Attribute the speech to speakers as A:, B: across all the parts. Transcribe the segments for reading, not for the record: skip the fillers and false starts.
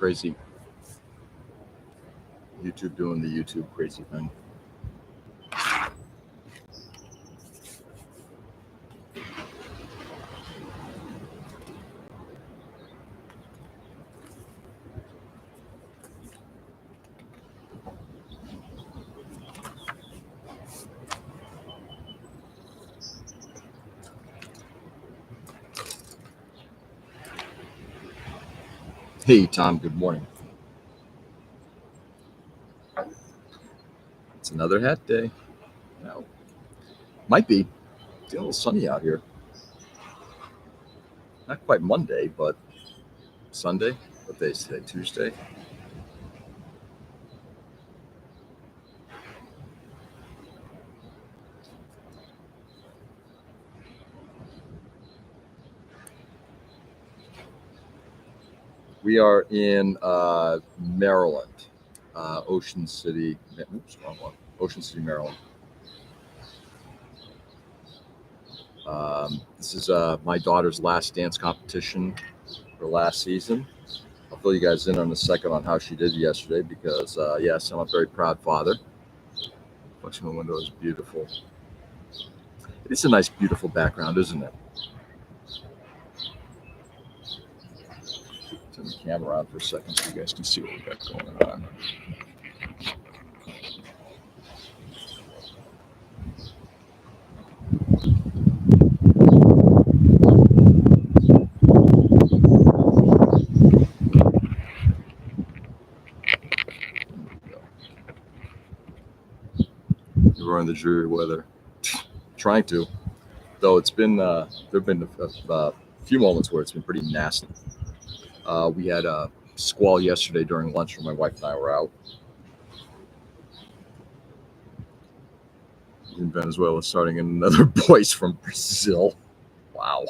A: Crazy. YouTube doing the YouTube crazy thing. Hey, Tom, good morning. It's another hat day. Now, might be. It's a little sunny out here. Not quite Monday, but Sunday. What day is today? Tuesday. We are in Maryland, Ocean City. Oops, wrong one. Ocean City, Maryland. This is my daughter's last dance competition for last season. I'll fill you guys in on a second on how she did yesterday because, yes, I'm a very proud father. Reflection in the window is beautiful. It's a nice, beautiful background, isn't it? Turn the camera on for a second so you guys can see what we got going on. We're in the dreary weather. Trying to. Though it's been, there have been a few moments where it's been pretty nasty. We had a squall yesterday during lunch when my wife and I were out. In Venezuela, starting in another voice from Brazil. Wow.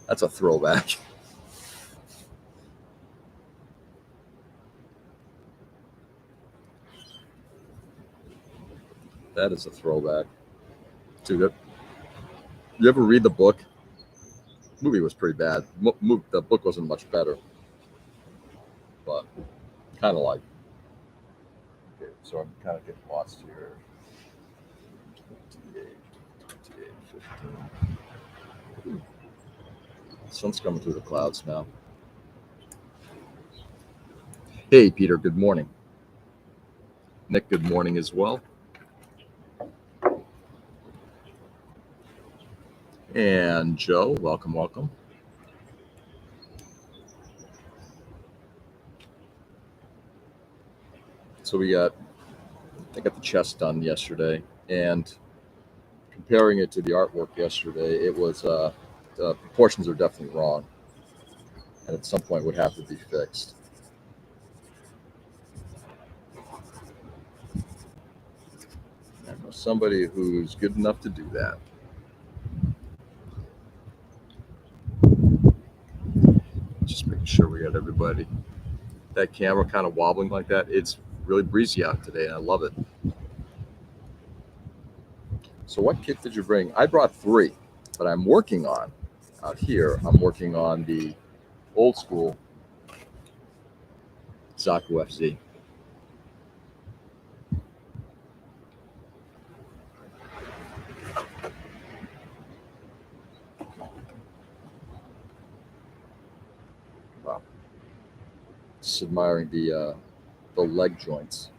A: That's a throwback. That is a throwback. Dude, you ever read the book? The movie was pretty bad. The book wasn't much better. But kind of like. Okay, so I'm kind of getting lost here. 28, 15. Sun's coming through the clouds now. Hey, Peter, good morning. Nick, good morning as well. And Joe, welcome, welcome. So I got the chest done yesterday, and comparing it to the artwork yesterday, it was the proportions are definitely wrong, and at some point would have to be fixed. I know somebody who's good enough to do that. Just making sure we got everybody. That camera kind of wobbling like that. It's really breezy out today, and I love it. So what kit did you bring? I brought 3, but I'm working on, out here, I'm working on the old school Zaku FZ. Wow. Just admiring the leg joints.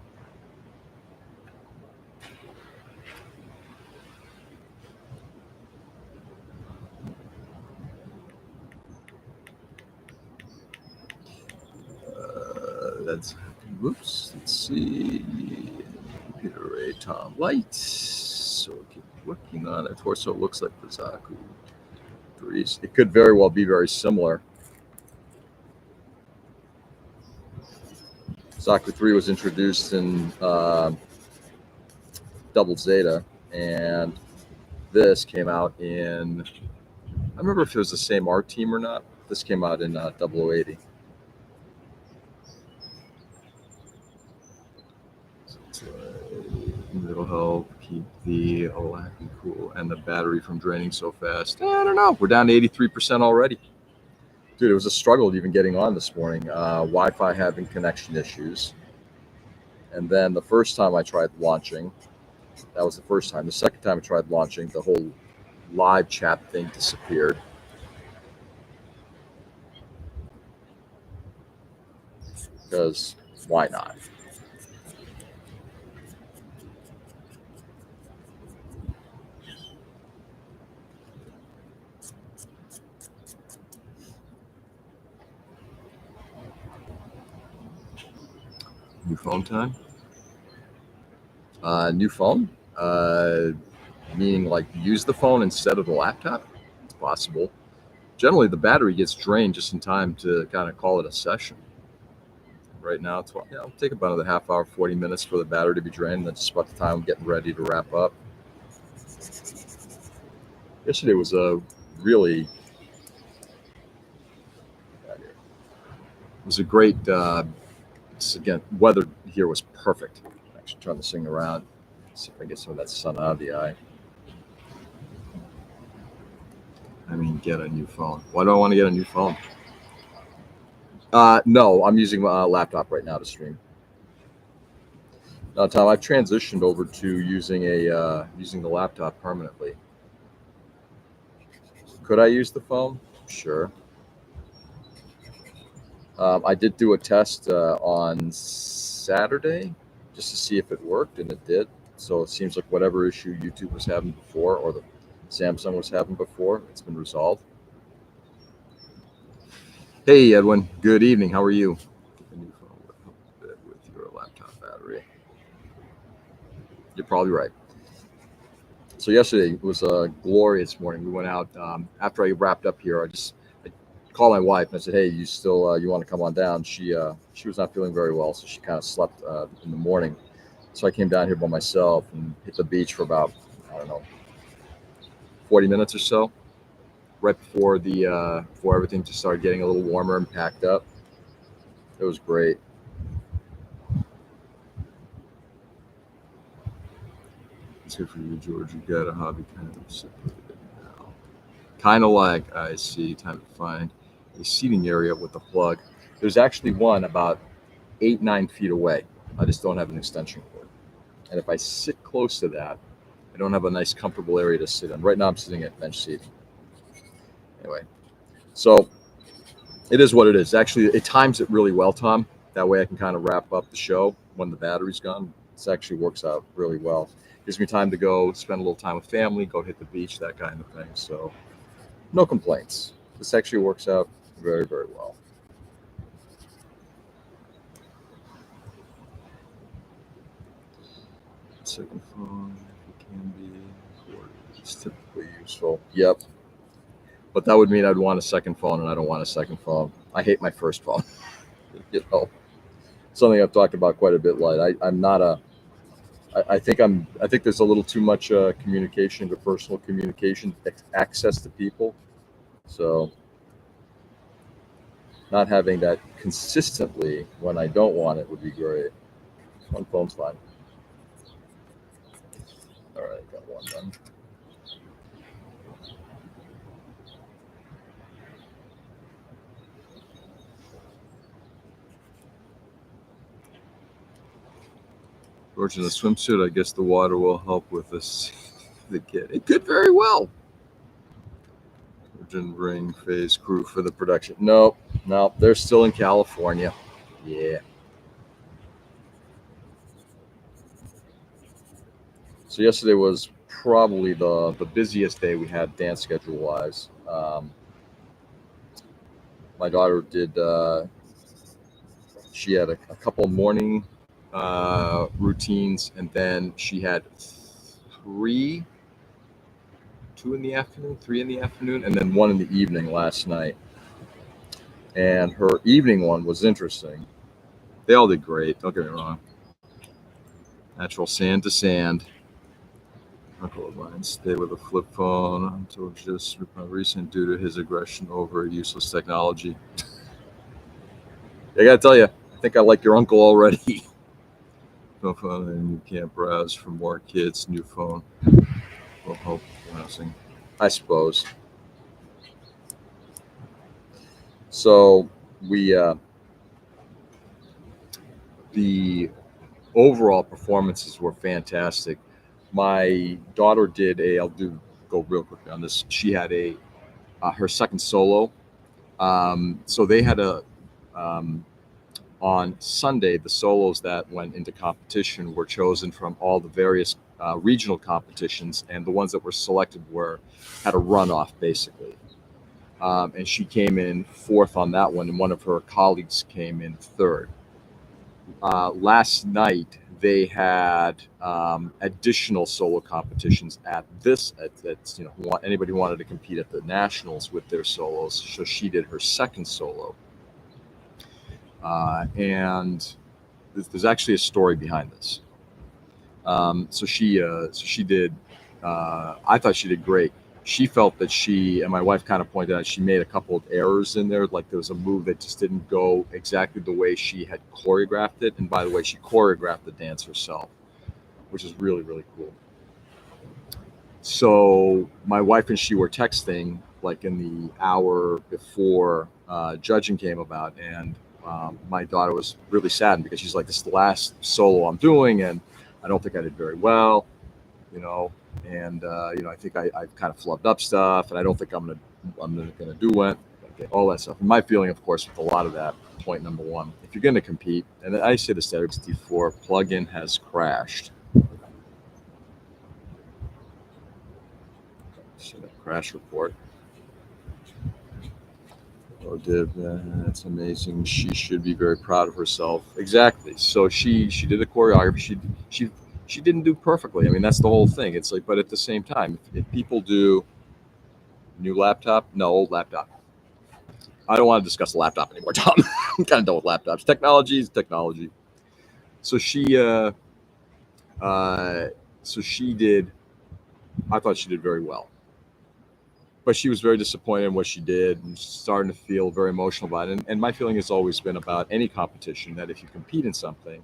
A: Let's see. Computer Ray Tom Light. So we keep working on it. Torso looks like the Zaku 3s. It could very well be very similar. Zaku 3 was introduced in Double Zeta, and this came out in, I remember if it was the same art team or not. This came out in 0080. It'll help keep the Olaki cool and the battery from draining so fast. I don't know. We're down to 83% already. Dude, it was a struggle even getting on this morning. Wi-Fi having connection issues. And then the first time I tried launching, that was the first time. The second time I tried launching, the whole live chat thing disappeared. Because why not? New phone time? New phone? Meaning like use the phone instead of the laptop? It's possible. Generally, the battery gets drained just in time to kind of call it a session. Right now, it'll take about another half hour, 40 minutes for the battery to be drained. And that's about the time I'm getting ready to wrap up. Yesterday was a really, it was a great, again, weather here was perfect. Actually, turn this thing around, see if I get some of that sun out of the eye. I mean, get a new phone. Why do I want to get a new phone? No, I'm using my laptop right now to stream. Now, Tom, I've transitioned over to using the laptop permanently. Could I use the phone? Sure. I did do a test on Saturday just to see if it worked, and it did. So it seems like whatever issue YouTube was having before, or the Samsung was having before, it's been resolved. Hey, Edwin. Good evening. How are you? The new phone would help a bit with your laptop battery. You're probably right. So yesterday was a glorious morning. We went out after I wrapped up here. I called my wife and I said, "Hey, you still you want to come on down?" She was not feeling very well, so she kind of slept in the morning. So I came down here by myself and hit the beach for about, I don't know, 40 minutes or so, right before before everything just started getting a little warmer and packed up. It was great. It's good for you, George. You got a hobby kind of separated now. Kind of like I see. Time to find a seating area with a plug. There's actually one about 8, 9 feet away. I just don't have an extension cord. And if I sit close to that, I don't have a nice comfortable area to sit in. Right now I'm sitting at bench seating. Anyway, so it is what it is. Actually, it times it really well, Tom. That way I can kind of wrap up the show when the battery's gone. This actually works out really well. Gives me time to go spend a little time with family, go hit the beach, that kind of thing. So no complaints. This actually works out very, very well. Second phone, if it can be, it's typically useful. Yep. But that would mean I'd want a second phone, and I don't want a second phone. I hate my first phone. Something I've talked about quite a bit. I'm not a. I think there's a little too much communication, interpersonal communication, access to people. So not having that consistently when I don't want it would be great. One phone's fine. All right, got one done. George in the swimsuit, I guess the water will help with this. The kid. It could very well. Virgin Ring phase crew for the production. No, they're still in California. Yeah. So yesterday was probably the busiest day we had dance schedule wise. My daughter did. She had a couple morning routines, and then she had three in the afternoon, and then one in the evening last night. And her evening one was interesting. They all did great. Don't get me wrong. Natural sand to sand. Uncle of mine stayed with a flip phone until just recent due to his aggression over useless technology. I gotta tell you, I think I like your uncle already. No phone, and you can't browse for more kids. New phone will help browsing, I suppose. So we the overall performances were fantastic. My daughter did go real quickly on this. She had her second solo. So they had um, on Sunday, the solos that went into competition were chosen from all the various regional competitions, and the ones that were selected had a runoff basically. And she came in fourth on that one, and one of her colleagues came in third. Last night they had additional solo competitions anybody who wanted to compete at the nationals with their solos. So she did her second solo, and there's actually a story behind this. So she did. I thought she did great. She felt that and my wife kind of pointed out, she made a couple of errors in there. Like there was a move that just didn't go exactly the way she had choreographed it. And by the way, she choreographed the dance herself, which is really, really cool. So my wife and she were texting like in the hour before judging came about, and my daughter was really saddened because she's like, "This is the last solo I'm doing, and I don't think I did very well, you know, and I think I've kind of flubbed up stuff, and I don't think I'm gonna do it, okay, all that stuff." And my feeling, of course, with a lot of that, point number one, if you're gonna compete, and I say this to everybody before, plugin has crashed. So that crash report. Oh, Div, that's amazing. She should be very proud of herself. Exactly. So she did the choreography. She didn't do perfectly. I mean, that's the whole thing. It's like, but at the same time, if people do new laptop, no, old laptop. I don't want to discuss the laptop anymore, Tom. I'm kind of done with laptops. Technology is technology. So she did. I thought she did very well, but she was very disappointed in what she did and starting to feel very emotional about it. And my feeling has always been about any competition that if you compete in something,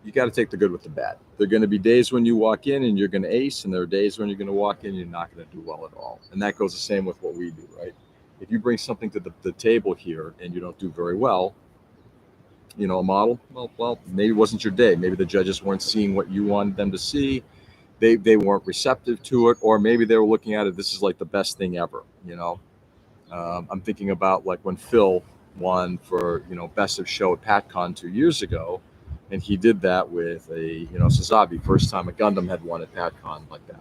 A: you got to take the good with the bad. There are going to be days when you walk in and you're going to ace, and there are days when you're going to walk in and you're not going to do well at all. And that goes the same with what we do, right? If you bring something to the table here and you don't do very well, a model, well, maybe it wasn't your day. Maybe the judges weren't seeing what you wanted them to see. They weren't receptive to it, or maybe they were looking at it, this is like the best thing ever. I'm thinking about like when Phil won for best of show at PatCon 2 years ago, and he did that with a Sazabi, first time a Gundam had won at PatCon like that.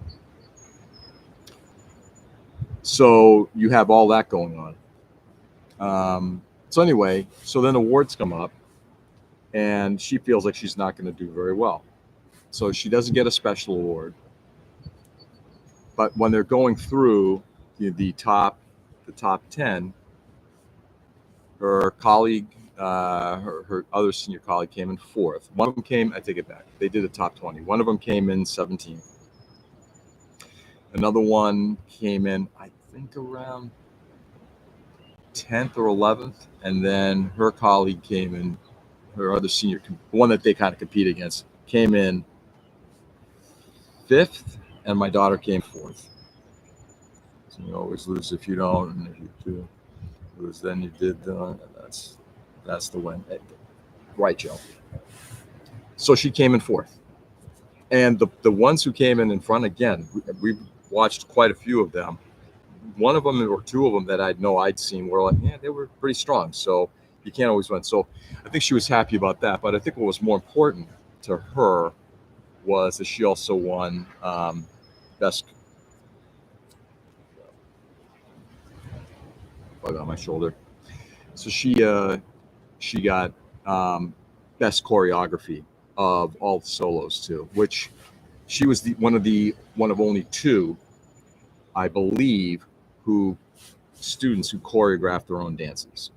A: So you have all that going on. So anyway, so then awards come up, and she feels like she's not going to do very well, so she doesn't get a special award. But when they're going through the top 10, her colleague, her other senior colleague came in fourth. One of them I take it back. They did a top 20. One of them came in 17th. Another one came in, I think, around 10th or 11th. And then her colleague came in, her other senior, one that they kind of compete against, came in 5th. And my daughter came 4th. So you always lose if you don't, and if you do lose, then you did. That's the win, right, Joe? So she came in 4th, and the ones who came in front, again, we watched quite a few of them. One of them or two of them that I'd seen were like, yeah, they were pretty strong. So you can't always win. So I think she was happy about that. But I think what was more important to her was that she also won best. Bug on my shoulder. So she got best choreography of all the solos too, which she was one of only two, I believe, students who choreographed their own dances.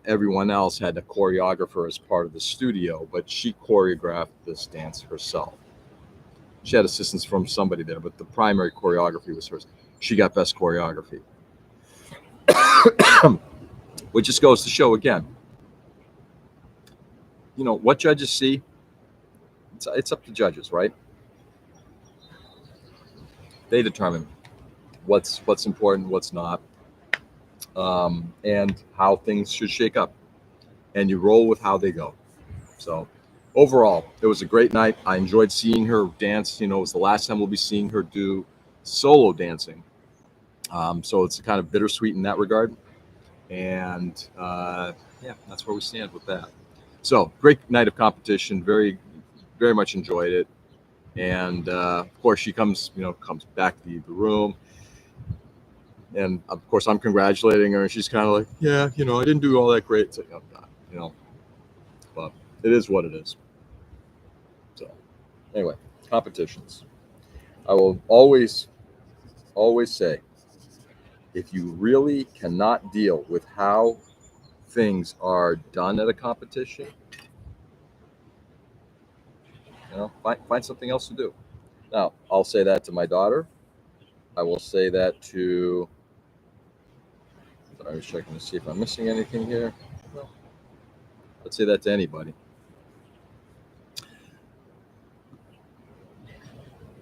A: Everyone else had a choreographer as part of the studio, but she choreographed this dance herself. She had assistance from somebody there, but the primary choreography was hers. She got best choreography. Which just goes to show again, what judges see, it's up to judges, right? They determine what's important, what's not. and how things should shake up, and you roll with how they go. So overall, it was a great night. I enjoyed seeing her dance. It was the last time we'll be seeing her do solo dancing. So it's kind of bittersweet in that regard. And yeah, that's where we stand with that. So great night of competition. Very, very much enjoyed it. And of course, she comes back to the room. And of course, I'm congratulating her, and she's kind of like, "Yeah, I didn't do all that great." It's like, "Oh God," but it is what it is. So, anyway, competitions. I will always, always say, if you really cannot deal with how things are done at a competition, find something else to do. Now, I'll say that to my daughter. I will say that to. I was checking to see if I'm missing anything here. No. I'd say that to anybody.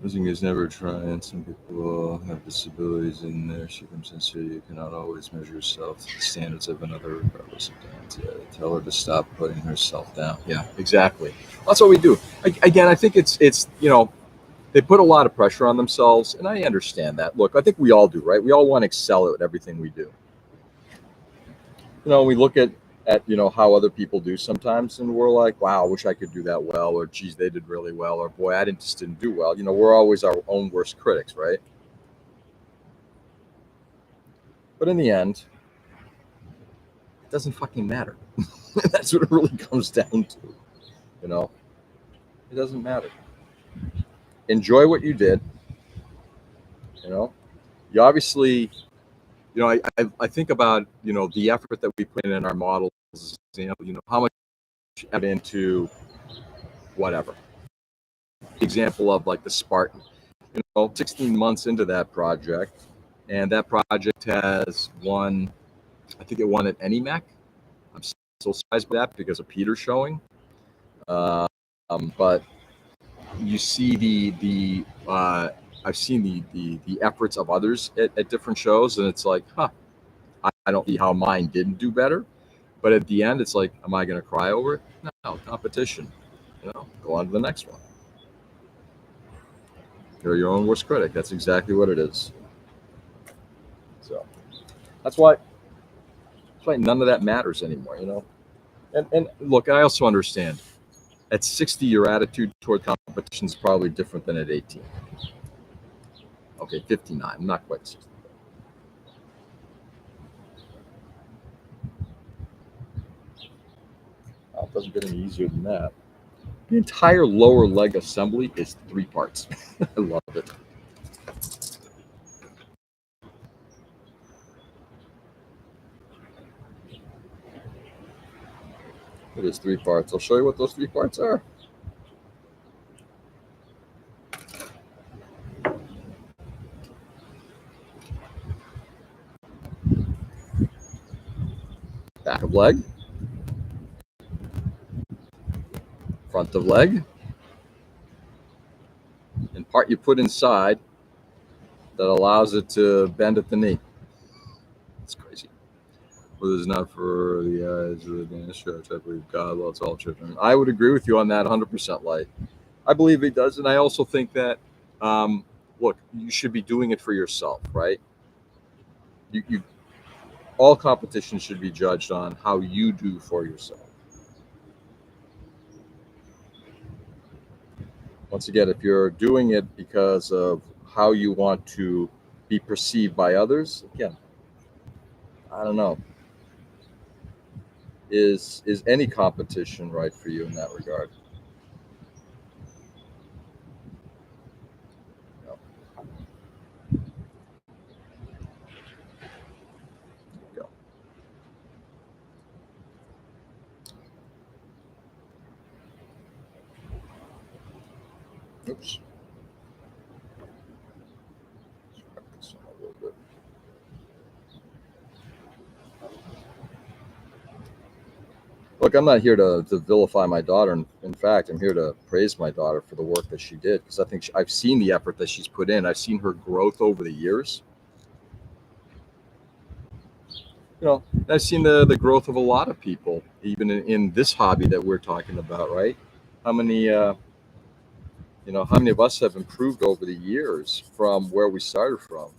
A: Losing is never trying. Some people have disabilities in their circumstances. You cannot always measure yourself to the standards of another, regardless of talent. Yeah, tell her to stop putting herself down. Yeah, exactly. That's what we do. Again, I think it's they put a lot of pressure on themselves, and I understand that. Look, I think we all do, right? We all want to excel at everything we do. We look at how other people do sometimes, and we're like, wow, I wish I could do that well, or geez, they did really well, or boy, just didn't do well. We're always our own worst critics, right? But in the end, it doesn't fucking matter. That's what it really comes down to. It doesn't matter. Enjoy what you did. You obviously, I think about the effort that we put in our models. How much effort into whatever. Example of like the Spartan. 16 months into that project, and that project has won. I think it won at ENIMAC. I'm so surprised by that because of Peter showing. But you see I've seen the efforts of others at different shows, and it's like, I don't see how mine didn't do better. But at the end, it's like, am I going to cry over it? No, competition. Go on to the next one. You're your own worst critic. That's exactly what it is. So that's why none of that matters anymore. And look, I also understand. At 60, your attitude toward competition is probably different than at 18. Okay, 59. I'm not quite 60. It doesn't get any easier than that. The entire lower leg assembly is 3 parts. I love it. It is 3 parts. I'll show you what those 3 parts are. Back of leg, front of leg, and part you put inside that allows it to bend at the knee. It's crazy. Well, this is not for the eyes of the dance church. I believe God loves all children. I would agree with you on that 100%, Light. I believe he does, and I also think that, look, you should be doing it for yourself, right? You all competition should be judged on how you do for yourself. Once again, if you're doing it because of how you want to be perceived by others, again, I don't know. Is any competition right for you in that regard? No. Go. Oops. A little bit. Look, I'm not here to vilify my daughter. In fact, I'm here to praise my daughter for the work that she did, because I think I've seen the effort that she's put in. I've seen her growth over the years. I've seen the growth of a lot of people, even in this hobby that we're talking about, right? How many, how many of us have improved over the years from where we started from?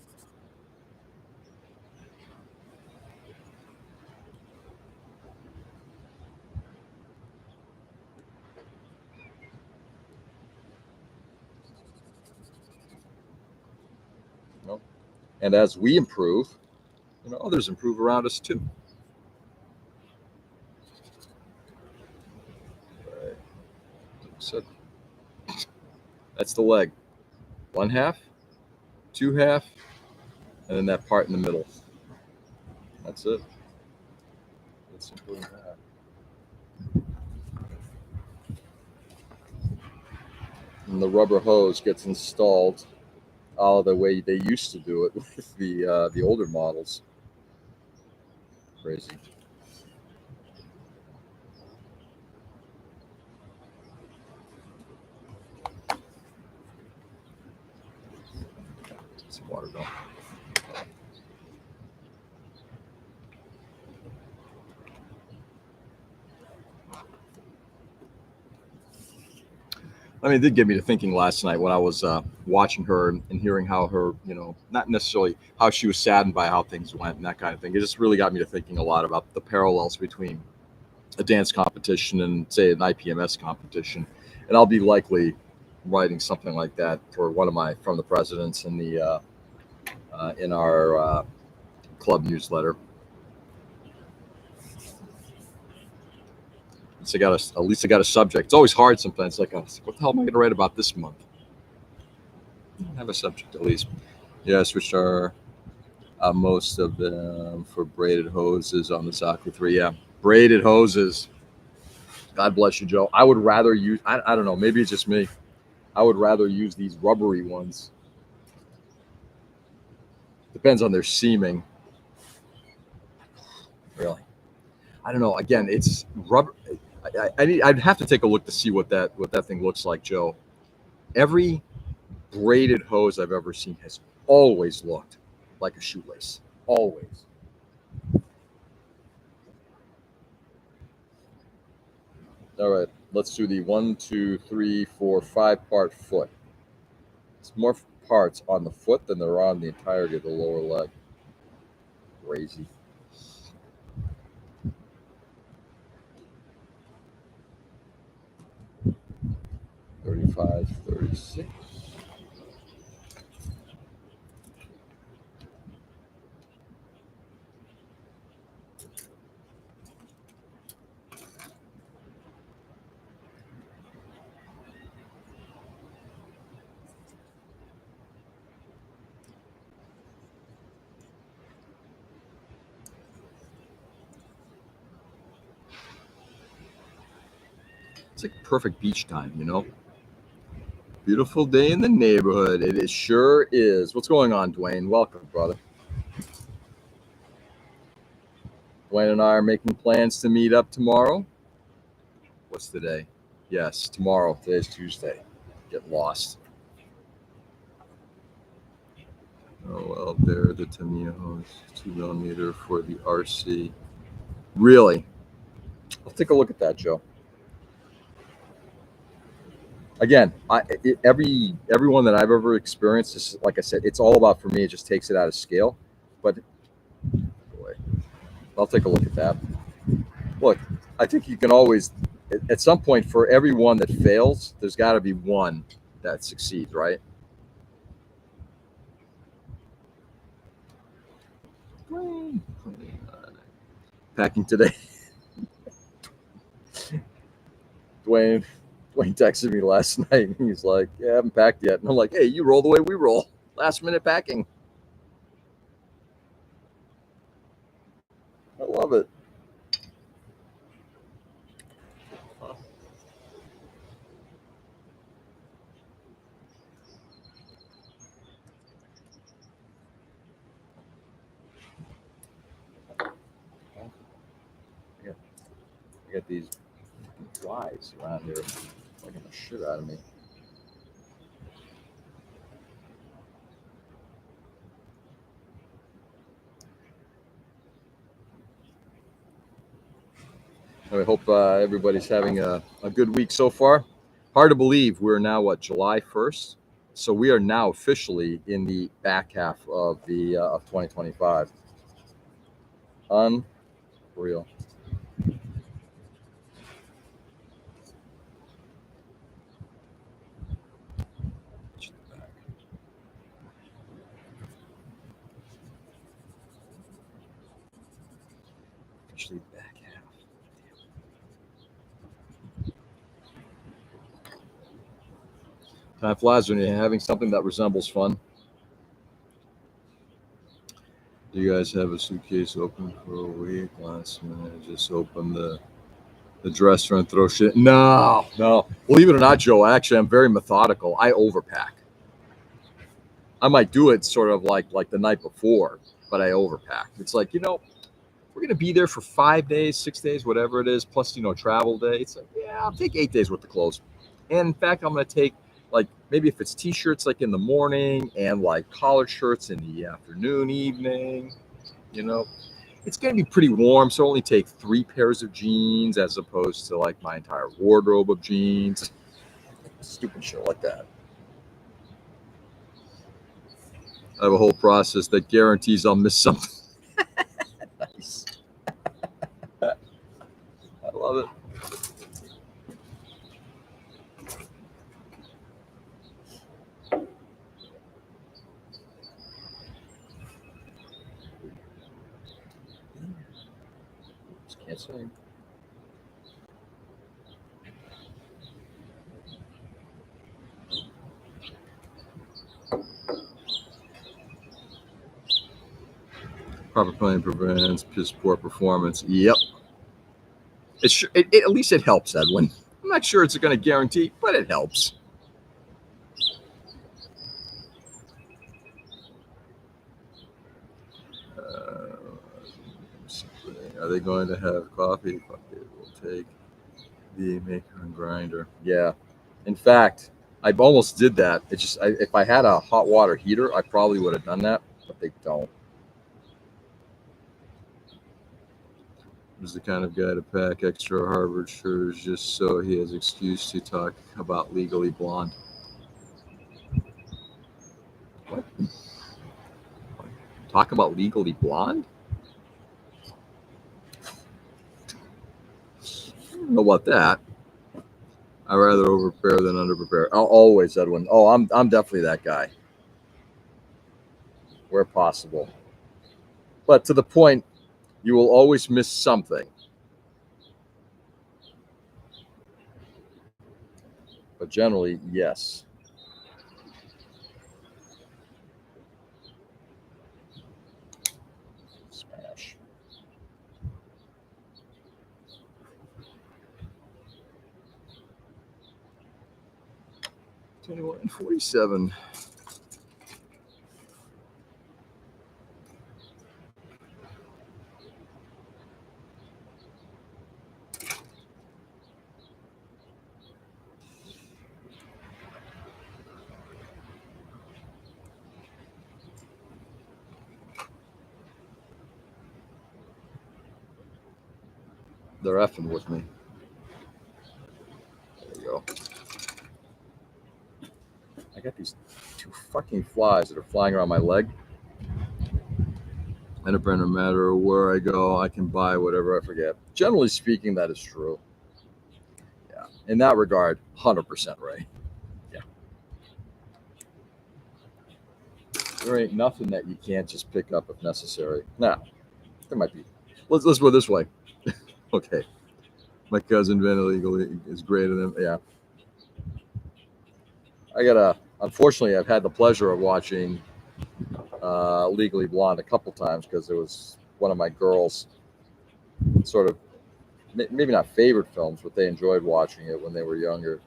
A: You know, and as we improve, others improve around us too. Right. So that's the leg. One half, two half, and then that part in the middle. That's it. It's simple as that. And the rubber hose gets installed all the way they used to do it with the older models. Crazy. Some water though. I mean, it did get me to thinking last night when I was watching her and hearing how her, not necessarily how she was saddened by how things went and that kind of thing. It just really got me to thinking a lot about the parallels between a dance competition and, say, an IPMS competition. And I'll be likely writing something like that for one of my from the presidents in our club newsletter. At least I got a subject. It's always hard sometimes. Like, what the hell am I going to write about this month? I have a subject at least. Yes, which are most of them for braided hoses on the Soccer 3. Yeah, braided hoses. God bless you, Joe. I would rather use, I don't know, maybe it's just me. I would rather use these rubbery ones. Depends on their seaming. Really. I don't know. Again, it's rubber. I'd have to take a look to see what that thing looks like, Joe. Every braided hose I've ever seen has always looked like a shoelace. Always. All right, let's do the 1, 2, 3, 4, 5 part foot. It's more parts on the foot than there are on the entirety of the lower leg. Crazy. 35, 36. It's like perfect beach time. Beautiful day in the neighborhood. It sure is. What's going on, Dwayne? Welcome, brother. Dwayne and I are making plans to meet up tomorrow. What's today? Yes, tomorrow. Today's Tuesday. Get lost. Oh, well, there, the Tamiya hose, 2 millimeter for the RC. Really? I'll take a look at that, Joe. Again, everyone that I've ever experienced, is, like I said, it's all about, for me, it just takes it out of scale. But boy, I'll take a look at that. Look, I think you can always, at some point, for every one that fails, there's got to be one that succeeds, right? Packing today. Dwayne Dwayne texted me last night. And he's like, "Yeah, I haven't packed yet." And I'm like, "Hey, you roll the way we roll. Last minute packing. I love it." I got these flies around here fucking the shit out of me. I hope everybody's having a good week so far. Hard to believe we're now, what, July 1st? So we are now officially in the back half of the of 2025. Unreal. Officially back half. Time flies when you're having something that resembles fun. Do you guys have a suitcase open for a week? Last minute, just open the dresser and throw shit. No. Believe it or not, Joe, actually, I'm very methodical. I overpack. I might do it sort of like the night before, but I overpack. It's like, we're gonna be there for 5 days, 6 days, whatever it is, plus travel day. It's like, yeah, I'll take 8 days worth of clothes. And in fact, I'm gonna take like maybe if it's t-shirts like in the morning and like collared shirts in the afternoon, evening, you know. It's gonna be pretty warm, so I'll only take 3 pairs of jeans as opposed to like my entire wardrobe of jeans. Stupid shit like that. I have a whole process that guarantees I'll miss something. Nice. I love it. Just can't sing. Proper planning prevents piss poor performance. Yep. At least it helps, Edwin. I'm not sure it's going to guarantee, but it helps. Are they going to have coffee? Fuck it, we'll take the maker and grinder. Yeah. In fact, I almost did that. It's just if I had a hot water heater, I probably would have done that, but they don't. Is the kind of guy to pack extra Harvard shirts just so he has excuse to talk about Legally Blonde. What? Talk about Legally Blonde? I don't know about that. I'd rather over prepare than under prepare. I'll always, Edwin. Oh, I'm definitely that guy. Where possible. But to the point, you will always miss something. But generally, yes. Smash. 21 and 47. They're effing with me. There you go. I got these 2 fucking flies that are flying around my leg. And no matter where I go, I can buy whatever I forget. Generally speaking, that is true. Yeah. In that regard, 100% right. Yeah. There ain't nothing that you can't just pick up if necessary. Now, there might be. Let's put it this way. Okay. My cousin Vin illegally is greater than, yeah. Unfortunately, I've had the pleasure of watching Legally Blonde a couple times because it was one of my girls' sort of maybe not favorite films, but they enjoyed watching it when they were younger.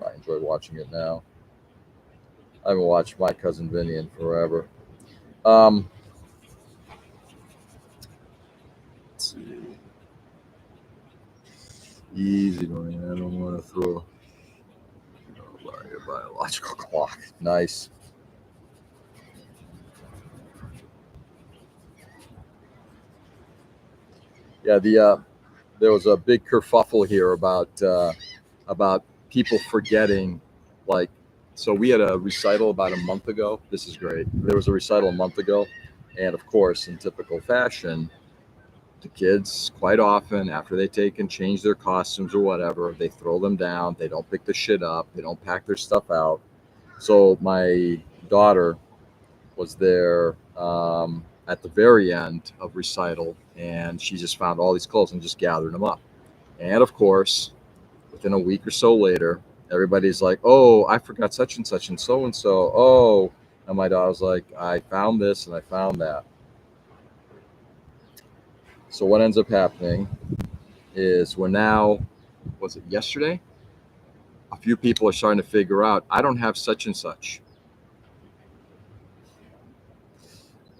A: I enjoy watching it now. I haven't watched My Cousin Vinny in forever. Let's see. Easy going. I don't want to throw a biological clock. Nice. Yeah, there was a big kerfuffle here about people forgetting, like, so we had a recital about a month ago. This is great. There was a recital a month ago, and of course, in typical fashion, the kids quite often, after they take and change their costumes or whatever, they throw them down. They don't pick the shit up. They don't pack their stuff out. So my daughter was there at the very end of recital, and she just found all these clothes and just gathered them up. And of course, within a week or so later, everybody's like, "Oh, I forgot such and so and so." Oh, and my daughter's like, "I found this and I found that." So what ends up happening is we're now, was it yesterday? A few people are starting to figure out, I don't have such and such.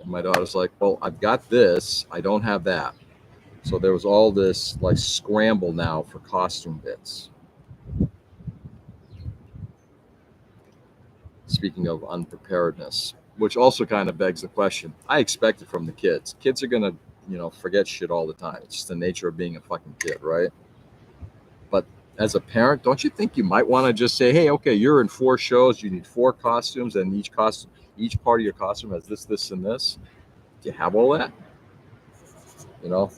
A: And my daughter's like, well, I've got this, I don't have that. So there was all this like scramble now for costume bits. Speaking of unpreparedness, which also kind of begs the question, I expect it from the kids. Kids are going to, forget shit all the time. It's just the nature of being a fucking kid, right? But as a parent, don't you think you might want to just say, hey, okay, you're in 4 shows, you need 4 costumes, and each part of your costume has this, and this. Do you have all that? You know,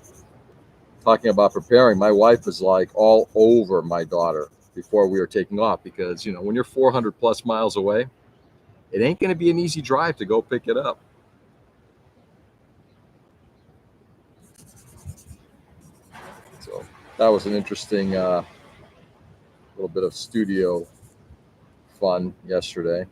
A: talking about preparing, my wife is like all over my daughter before we were taking off because, when you're 400 plus miles away, it ain't going to be an easy drive to go pick it up. So that was an interesting little bit of studio fun yesterday.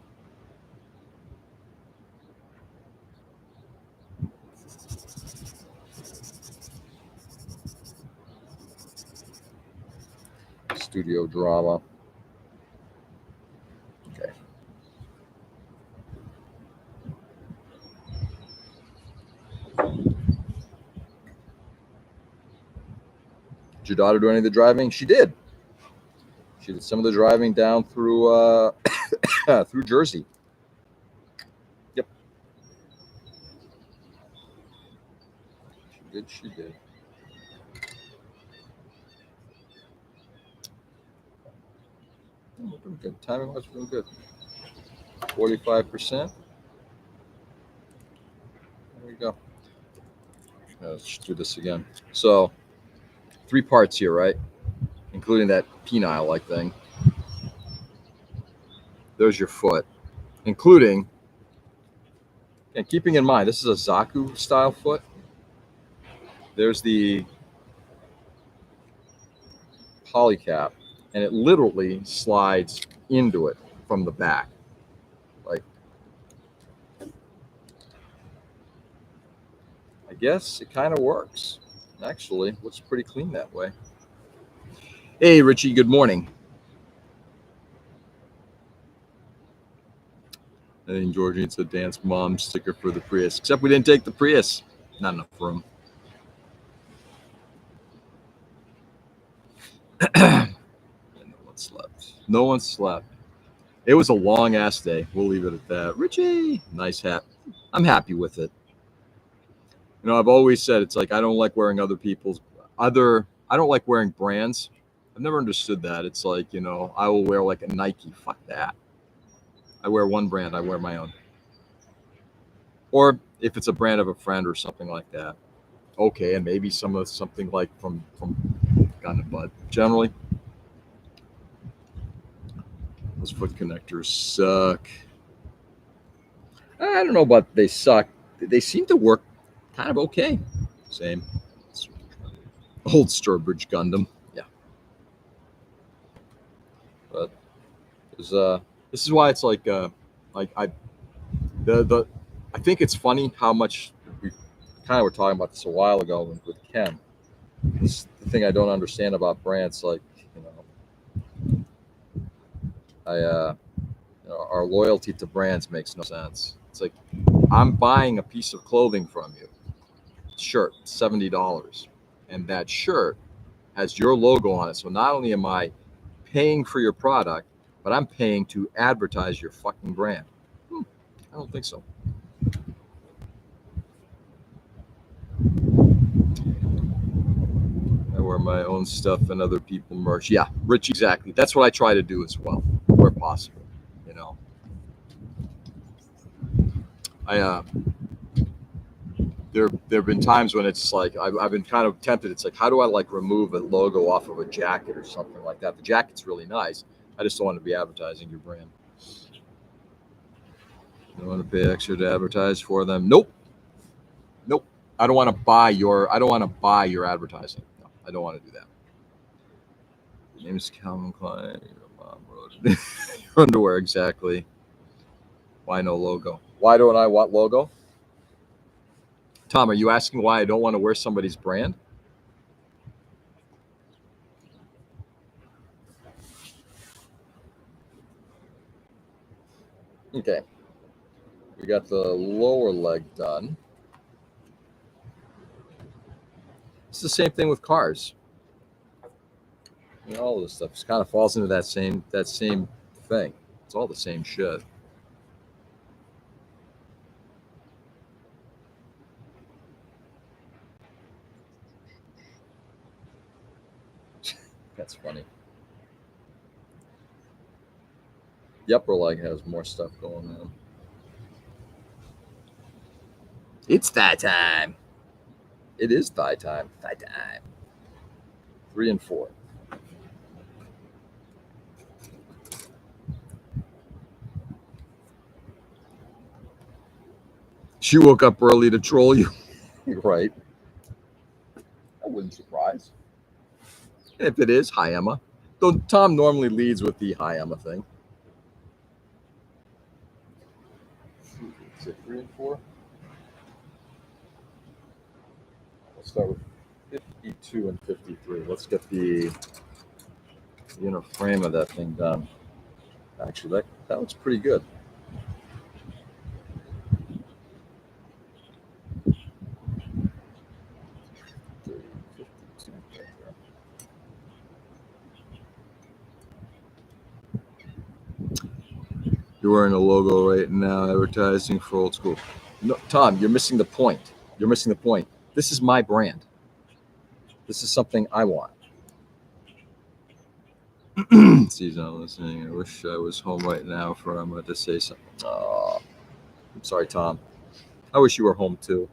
A: Studio drama. Okay. Did your daughter do any of the driving? She did. She did some of the driving down through through Jersey. Yep, she did. She did. Oh, we're doing good. Timing wise, we're doing good. 45%. There we go. Let's do this again. So, 3 parts here, right? Including that penile-like thing. There's your foot, including, and keeping in mind, this is a Zaku style foot. There's the polycap, and it literally slides into it from the back. Like, I guess it kind of works. Actually, looks pretty clean that way. Hey, Richie, good morning. I think Georgie needs a dance mom sticker for the Prius, except we didn't take the Prius. Not enough room. And no one slept. No one slept. It was a long ass day. We'll leave it at that. Richie, nice hat. I'm happy with it. I've always said it's like I don't like wearing other people's I don't like wearing brands. I've never understood that. It's like, I will wear like a Nike. Fuck that. I wear one brand, I wear my own. Or if it's a brand of a friend or something like that. Okay, and maybe something like from Gundam, but generally those foot connectors suck. I don't know about they suck. They seem to work kind of okay. Same. Old Sturbridge Gundam. Yeah. But this is why it's like I think it's funny how much we kind of were talking about this a while ago with Ken. It's the thing I don't understand about brands, like, our loyalty to brands makes no sense. It's like I'm buying a piece of clothing from you, shirt, $70, and that shirt has your logo on it. So not only am I paying for your product, but I'm paying to advertise your fucking brand. I don't think so. I wear my own stuff and other people merch. Yeah, Rich, exactly. That's what I try to do as well, where possible. You know, I there have been times when it's like I've been kind of tempted. It's like, how do I like remove a logo off of a jacket or something like that? The jacket's really nice. I just don't want to be advertising your brand. You don't want to pay extra to advertise for them. Nope. Nope. I don't want to buy your advertising. No, I don't want to do that. Your name is Calvin Klein. Your mom wrote it. Your underwear, exactly. Why no logo? Why don't I want logo? Tom, are you asking why I don't want to wear somebody's brand? Okay. We got the lower leg done. It's the same thing with cars. You know, all this stuff just kind of falls into that same thing. It's all the same shit. That's funny. The upper leg has more stuff going on. It's thigh time. It is thigh time. Thigh time. 3 and 4. She woke up early to troll you. Right. That wouldn't surprise. If it is, hi Emma. Though Tom normally leads with the hi Emma thing. Is it 3 and 4? Let's start with 52 and 53. Let's get the inner frame of that thing done. Actually, that looks pretty good. You're wearing a logo right now, advertising for Old School. No, Tom, you're missing the point. You're missing the point. This is my brand. This is something I want. Season, I'm listening. I wish I was home right now for Emma to say something. Oh, I'm sorry, Tom. I wish you were home too.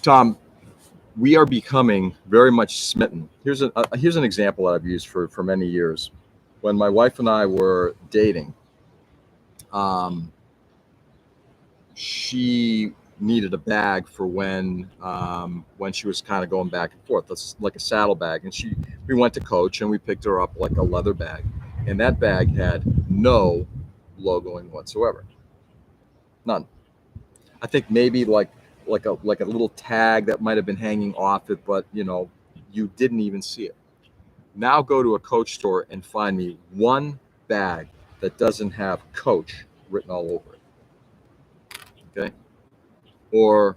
A: Tom, we are becoming very much smitten. Here's an example that I've used for many years. When my wife and I were dating, she needed a bag for when she was kind of going back and forth. That's like a saddle bag, and we went to Coach and we picked her up like a leather bag, and that bag had no logoing whatsoever, none. I think maybe like a little tag that might have been hanging off it, but you didn't even see it. Now go to a Coach store and find me one bag that doesn't have Coach written all over it. Okay. Or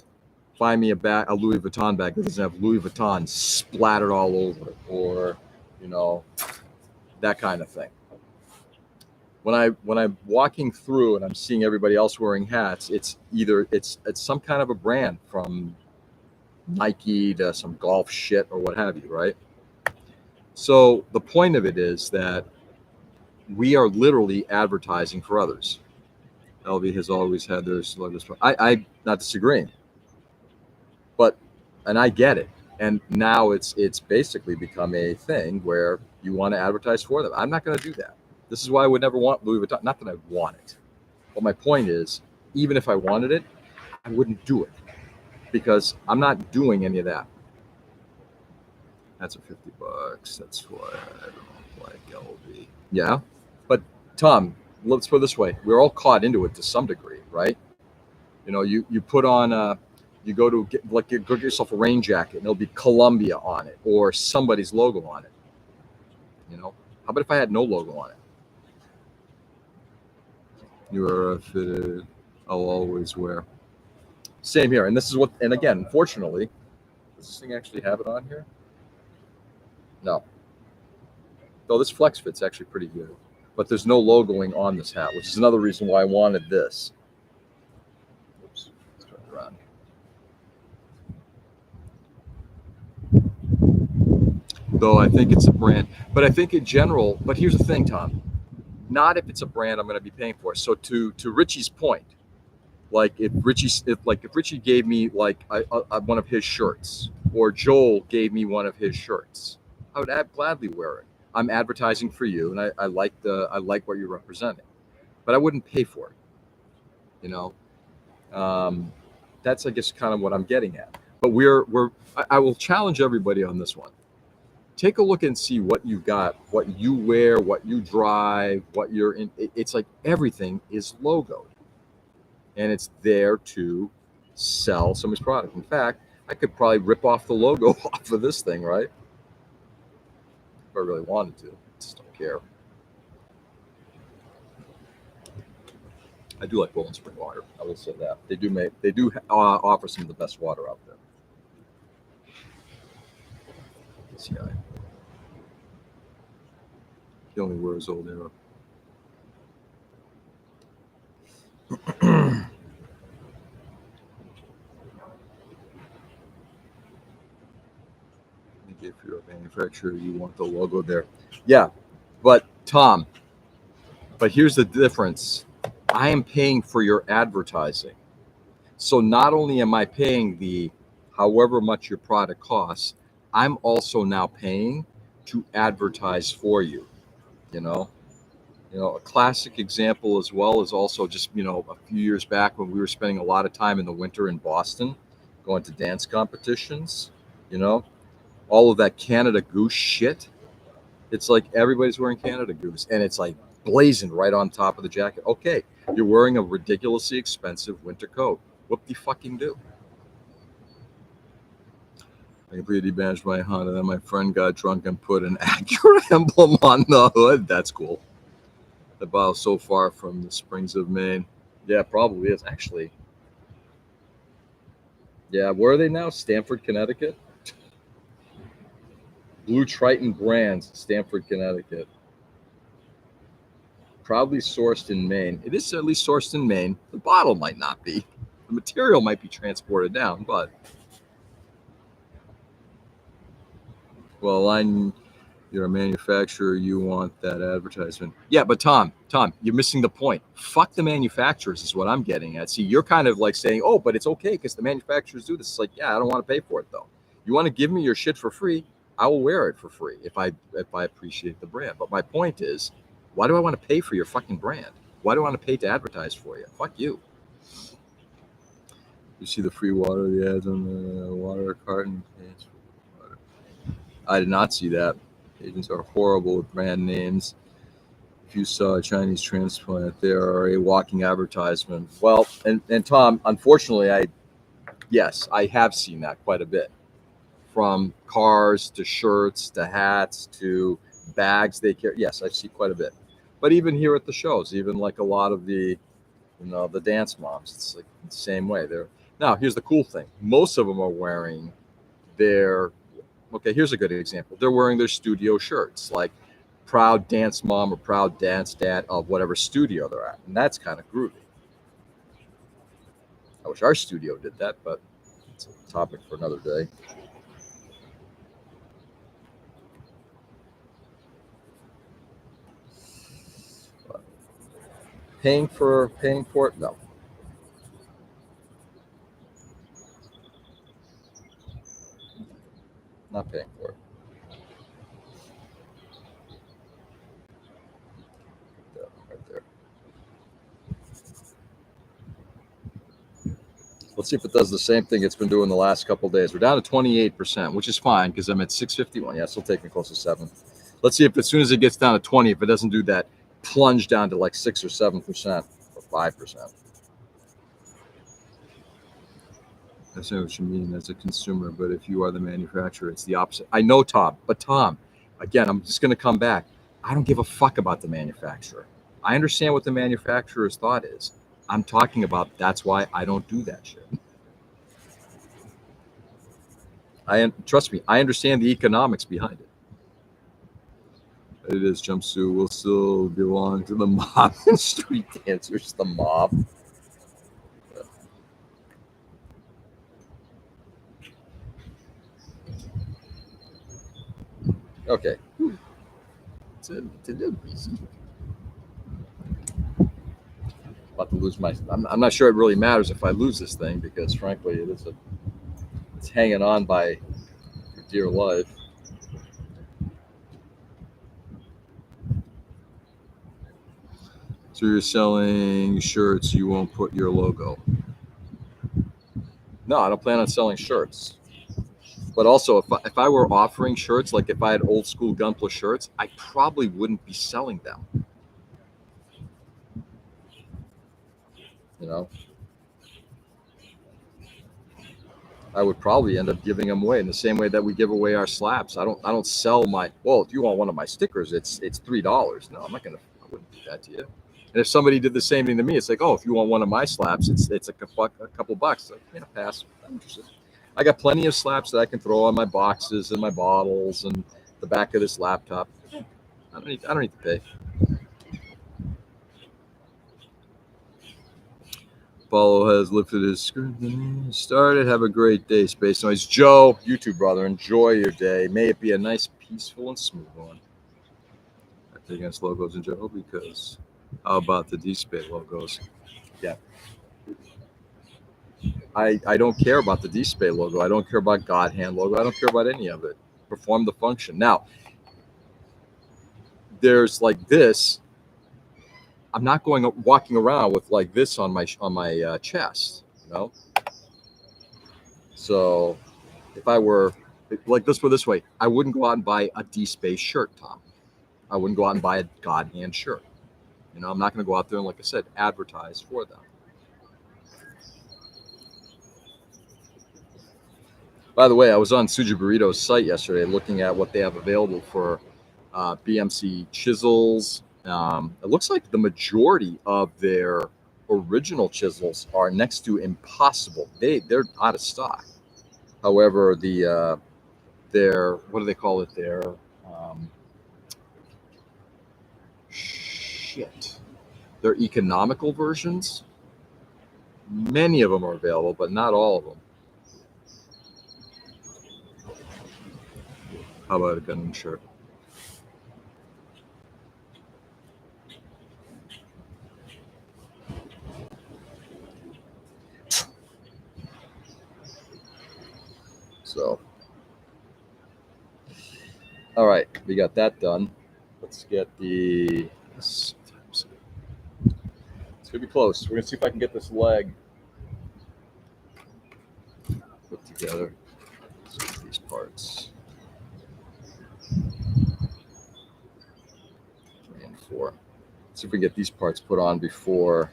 A: find me a Louis Vuitton bag that doesn't have Louis Vuitton splattered all over it, or that kind of thing. When I'm walking through and I'm seeing everybody else wearing hats, it's some kind of a brand, from Nike to some golf shit or what have you, right? So the point of it is that we are literally advertising for others. LV has always had their celebrities. I not disagreeing, and I get it. And now it's basically become a thing where you want to advertise for them. I'm not going to do that. This is why I would never want Louis Vuitton. Not that I want it, but my point is, even if I wanted it, I wouldn't do it, because I'm not doing any of that. That's a $50. That's why I don't like LV. Yeah, but Tom, let's put it this way: we're all caught into it to some degree, right? You put on you go to go get yourself a rain jacket, and it'll be Columbia on it or somebody's logo on it. How about if I had no logo on it? You are fitted. I'll always wear. Same here, and this is what. And again, unfortunately, does this thing actually have it on here? No. Though this flex fit's actually pretty good, but there's no logoing on this hat, which is another reason why I wanted this. Oops, let's turn it around. though I think it's a brand. But I think in general, but here's the thing, Tom, not if it's a brand I'm going to be paying for. So to Richie's point, like if Richie gave me like one of his shirts, or Joel gave me one of his shirts, I would gladly wear it. I'm advertising for you, and I like what you're representing, but I wouldn't pay for it. You know, um, that's I guess kind of what I'm getting at. But I will challenge everybody on this one. Take a look and see what you got, what you wear, what you drive, what you're in. It's like everything is logoed, and it's there to sell somebody's product. In fact, I could probably rip off the logo off of this thing, right? If I really wanted to. I just don't care. I do like Poland Spring water. I will say that they do offer some of the best water out there. This guy, he only wears Old Arrow. If you're a manufacturer, you want the logo there. Yeah, but Tom, but here's the difference. I am paying for your advertising. So not only am I paying the however much your product costs, I'm also now paying to advertise for you. You know, a classic example as well is also just a few years back when we were spending a lot of time in the winter in Boston, going to dance competitions. You know, all of that Canada Goose shit. It's like everybody's wearing Canada Goose, and it's like blazing right on top of the jacket. Okay, you're wearing a ridiculously expensive winter coat. Whoop de fucking do. I completely banished my Honda. Then my friend got drunk and put an Acura emblem on the hood. That's cool. The bottle's so far from the springs of Maine. Yeah, probably is actually. Yeah, where are they now? Stamford, Connecticut. Blue Triton Brands, Stamford, Connecticut. Proudly sourced in Maine. It is at least sourced in Maine. The bottle might not be. The material might be transported down, but well, you're a manufacturer. You want that advertisement. Yeah, but Tom, you're missing the point. Fuck the manufacturers is what I'm getting at. See, you're kind of like saying, oh, but it's okay because the manufacturers do this. It's like, yeah, I don't want to pay for it though. You want to give me your shit for free? I will wear it for free if I appreciate the brand. But my point is, why do I want to pay for your fucking brand? Why do I want to pay to advertise for you? Fuck you. You see the free water, the ads on the water carton. I did not see that. Agents are horrible with brand names. If you saw a Chinese transplant, they are a walking advertisement. Well, and Tom, unfortunately, I have seen that quite a bit. From cars to shirts to hats to bags they carry. Yes, I see quite a bit. But even here at the shows, even like a lot of the dance moms, it's like the same way. Now here's the cool thing. Most of them are wearing their okay, here's a good example. They're wearing their studio shirts, like proud dance mom or proud dance dad of whatever studio they're at. And that's kind of groovy. I wish our studio did that, but it's a topic for another day. But paying for it? No. Not paying for it. Yeah, right there. Let's see if it does the same thing it's been doing the last couple of days. We're down to 28%, which is fine because I'm at 651. Yeah, still taking close to 7. Let's see if as soon as it gets down to 20, if it doesn't do that plunge down to like 6 or 7% or 5%. I see what you mean as a consumer, but if you are the manufacturer, it's the opposite. I know, Tom, but Tom, again, I'm just going to come back. I don't give a fuck about the manufacturer. I understand what the manufacturer's thought is. I'm talking about that's why I don't do that shit. Trust me, I understand the economics behind it. It is jumpsuit will still belong to the mob and street dancers. The mob. Okay. It's a little busy. About to lose my. I'm not sure it really matters if I lose this thing because, frankly, it's hanging on by for dear life. So you're selling shirts. You won't put your logo. No, I don't plan on selling shirts. But also, if I were offering shirts, like if I had old school Gunpla shirts, I probably wouldn't be selling them. You know, I would probably end up giving them away in the same way that we give away our slaps. I don't sell my. Well, if you want one of my stickers, it's $3. No, I wouldn't do that to you. And if somebody did the same thing to me, it's like, oh, if you want one of my slaps, it's a couple bucks. Like, pass. I'm interested. I got plenty of slaps that I can throw on my boxes and my bottles and the back of this laptop. I don't need to pay. Paulo has lifted his screen. Started. Have a great day, Space Noise. Joe, you too, brother. Enjoy your day. May it be a nice, peaceful, and smooth one. I take against logos in general because how about the DSpace logos? Yeah. I don't care about the DSpace logo. I don't care about God Hand logo. I don't care about any of it. Perform the function. Now, there's like this. I'm not walking around with like this on my chest, you know. So if I were like, let's put it this way, I wouldn't go out and buy a DSpace shirt, Tom. I wouldn't go out and buy a God Hand shirt. You know, I'm not going to go out there and, like I said, advertise for them. By the way, I was on Suji Burrito's site yesterday looking at what they have available for BMC chisels. It looks like the majority of their original chisels are next to impossible. They're out of stock. However, their what do they call it? Um, their economical versions. Many of them are available, but not all of them. How about a Gundam shirt? So, all right, we got that done. Let's get the. It's gonna be close. We're gonna see if I can get this leg put together. Let's get these parts. 3 and 4. See if we can get these parts put on before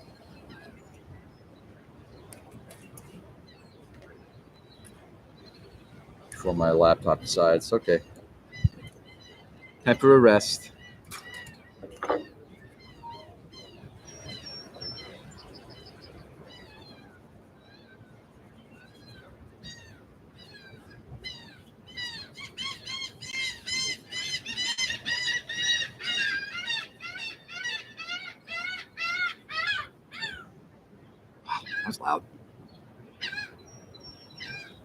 A: my laptop decides. Okay, time for a rest. Wow, that was loud.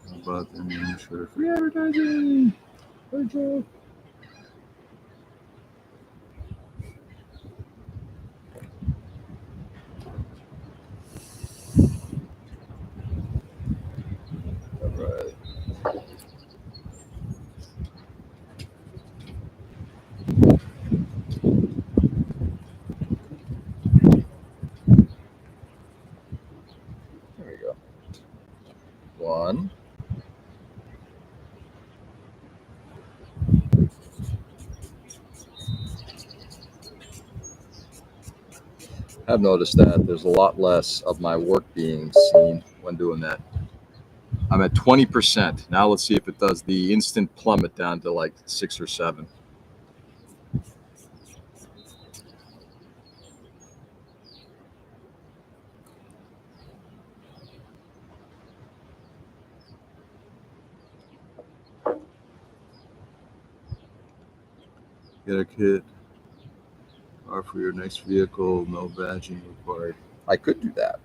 A: How about them for free advertising? Hey, Joe. All right. There we go. 1. I've noticed that there's a lot less of my work being seen when doing that. I'm at 20%. Now let's see if it does the instant plummet down to like 6 or 7. Get a kit or for your next vehicle, no badging required. I could do that.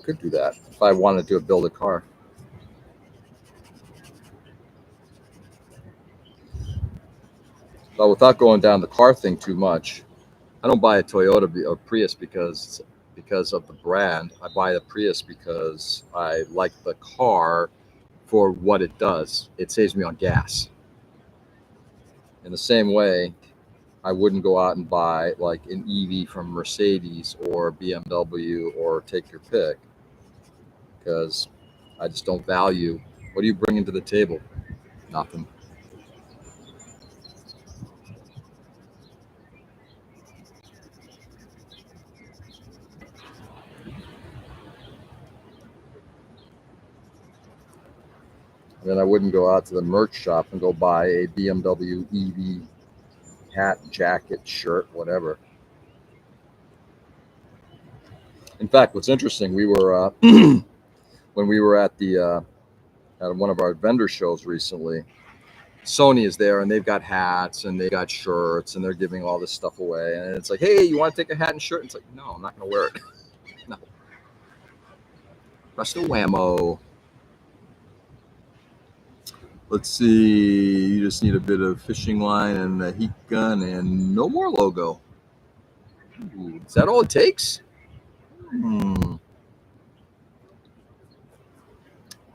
A: could do that if I wanted to build a car. But without going down the car thing too much, I don't buy a Toyota or Prius because of the brand. I buy a Prius because I like the car for what it does. It saves me on gas. In the same way, I wouldn't go out and buy like an EV from Mercedes or BMW or take your pick, because I just don't value. What are you bringing to the table? Nothing. And then I wouldn't go out to the merch shop and go buy a BMW EV hat, jacket, shirt, whatever. In fact, what's interesting, we were when we were at the at one of our vendor shows recently. Sony is there, and they've got hats and they got shirts, and they're giving all this stuff away. And it's like, hey, you want to take a hat and shirt? And it's like, no, I'm not going to wear it. No. Rest of whammo. Let's see. You just need a bit of fishing line and a heat gun and no more logo. Ooh, is that all it takes? I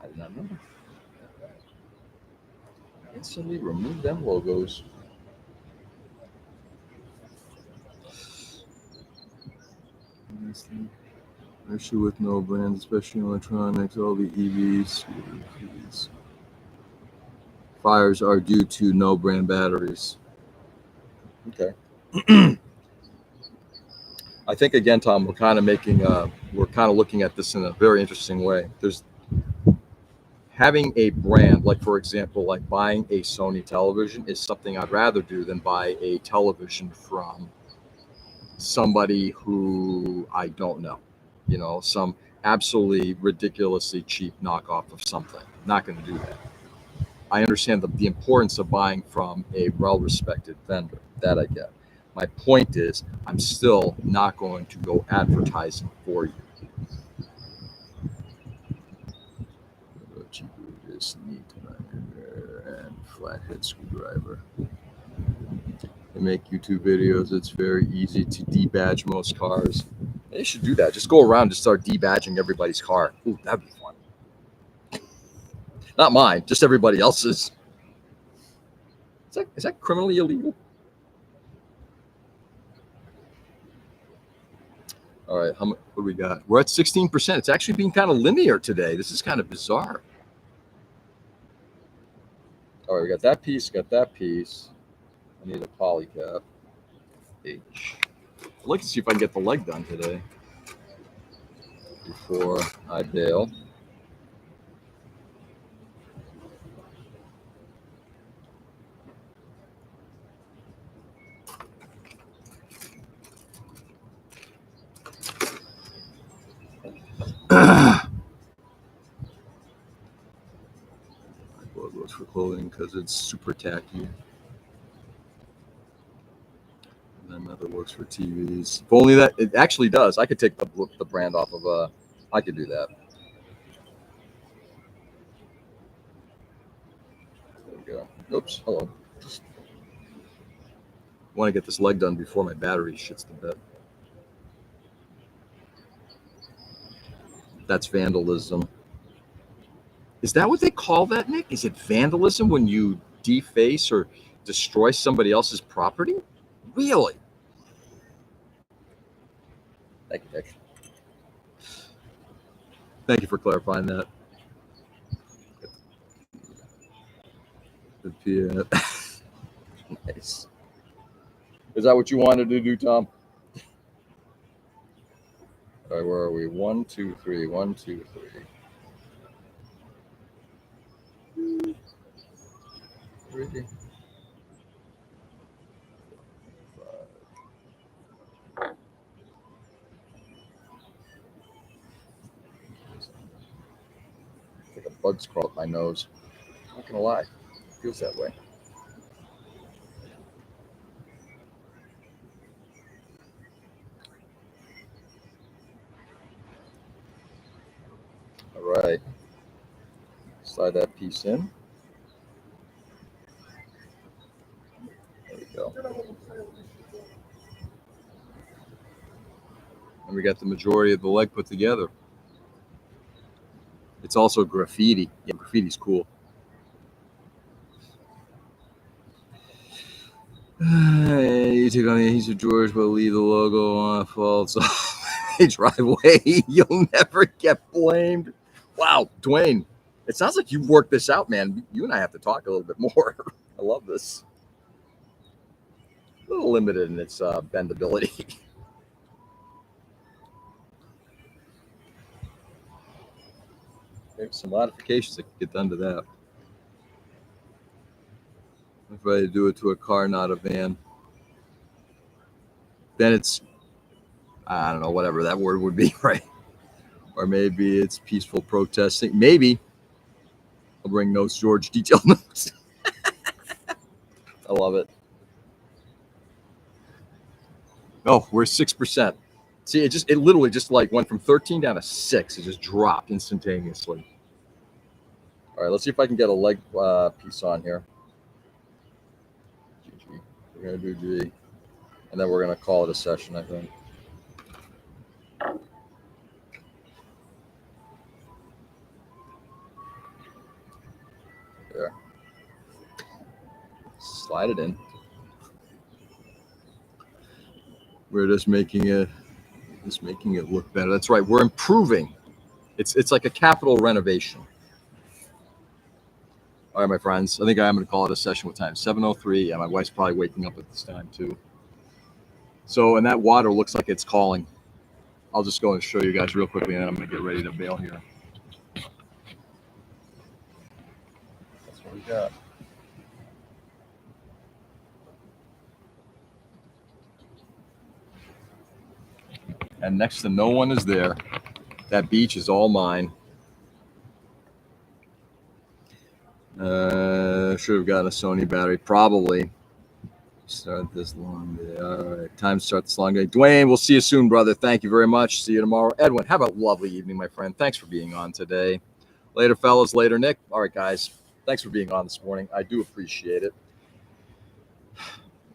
A: did not know. Instantly remove them logos. Issue with no brands, especially electronics, all the EVs. Fires are due to no brand batteries. Okay. I think again, Tom, we're kind of looking at this in a very interesting way. There's having a brand, like for example, like buying a Sony television is something I'd rather do than buy a television from somebody who I don't know. Some absolutely ridiculously cheap knockoff of something. Not going to do that. I understand the importance of buying from a well-respected vendor. That I get. My point is, I'm still not going to go advertising for you. Just need and flathead screwdriver. They make YouTube videos. It's very easy to debadge most cars. They should do that. Just go around and start debadging everybody's car. Ooh, that'd be fun. Not mine, just everybody else's. Is that criminally illegal? All right, what do we got? We're at 16%. It's actually being kind of linear today. This is kind of bizarre. All right, we got that piece, I need a polycap. H. I'd like to see if I can get the leg done today before I bail. Logos for clothing because it's super tacky. And then another works for TVs. If only that it actually does. I could take the brand off of I could do that. There we go. Oops. Hello. Just want to get this leg done before my battery shits the bed. That's vandalism. Is that what they call that, Nick? Is it vandalism when you deface or destroy somebody else's property? Really? Thank you, Nick. Thank you for clarifying that. Nice. Is that what you wanted to do, Tom? All right, where are we? 1, 2, 3. 1, 2, 3. 3. It's like a bug's crawled up my nose. I'm not gonna lie, it feels that way. Slide that piece in. There we go. And we got the majority of the leg put together. It's also graffiti. Yeah, graffiti's cool. You take on the adhesive, George, but leave the logo on false driveway. You'll never get blamed. Wow, Dwayne, it sounds like you've worked this out, man. You and I have to talk a little bit more. I love this. A little limited in its bendability. Maybe some modifications that can get done to that. If I do it to a car, not a van, then it's, I don't know, whatever that word would be, right? Or maybe it's peaceful protesting. Maybe I'll bring notes, George, detailed notes. I love it. Oh, we're 6%. See, it literally just like went from 13 down to 6. It just dropped instantaneously. All right, let's see if I can get a leg piece on here. GG. We're going to do G. And then we're going to call it a session, I think. There. Slide it in. We're just making it look better. That's right. We're improving. It's like a capital renovation. All right, my friends. I think I'm going to call it a session. What time? 7:03. Yeah, my wife's probably waking up at this time too. So, and that water looks like it's calling. I'll just go and show you guys real quickly, and then I'm going to get ready to bail here. That's what we got. And next to no one is there. That beach is all mine. Should have gotten a Sony battery, probably. Start this long day. All right, time to start this long day. Dwayne, we'll see you soon, brother. Thank you very much. See you tomorrow. Edwin, have a lovely evening, my friend. Thanks for being on today. Later, fellas. Later, Nick. All right, guys. Thanks for being on this morning. I do appreciate it.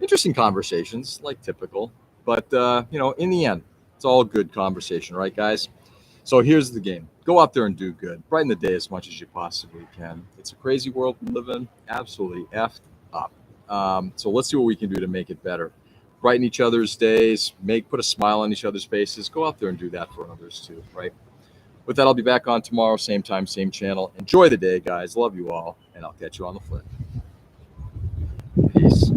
A: Interesting conversations, like typical. But, in the end, it's all good conversation, right, guys? So here's the game. Go out there and do good. Brighten the day as much as you possibly can. It's a crazy world we live in. Absolutely effed up. So let's see what we can do to make it better. Brighten each other's days. Put a smile on each other's faces. Go out there and do that for others too, right? With that, I'll be back on tomorrow, same time, same channel. Enjoy the day, guys. Love you all, and I'll catch you on the flip. Peace.